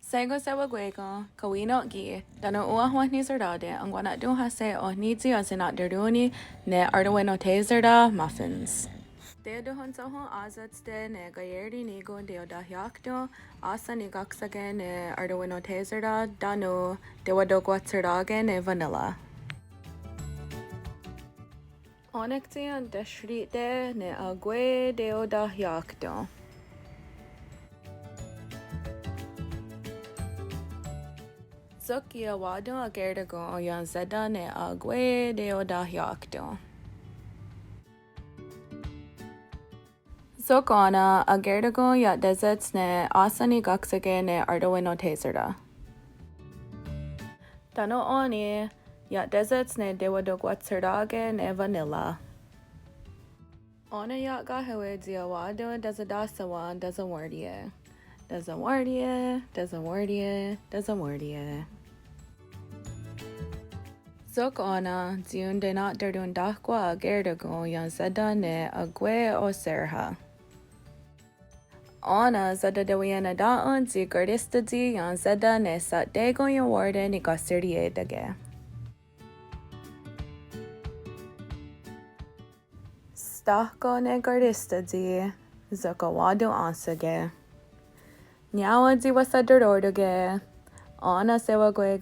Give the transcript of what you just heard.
Sego sewakwé Gawí Gí, Tánon wenhniserá enkwana'tónhahse nítsi ensena'tarón ne Aròwen muffins. Teiotonhontsóhon ensatste ne kaié níkon teiotahiá kton, nikaksake ne Othé Tánon tewatokwatsherá ne vanilla. Onen'k tenhsri'te ne akwé teiotahiá kton. akérakon ienséta ne akwé teiotahiá kton. akérakon ne nikaksake ne wenhniserá. Tánon ne tewatokwatsherá ne vanilla. Onen'k kaié ensena'tarón akérakon ienséta ne akwé sera Máwhihns ienséta ne ensatste nikaksake. Stachko ne sewakwé sewakwé sewakwé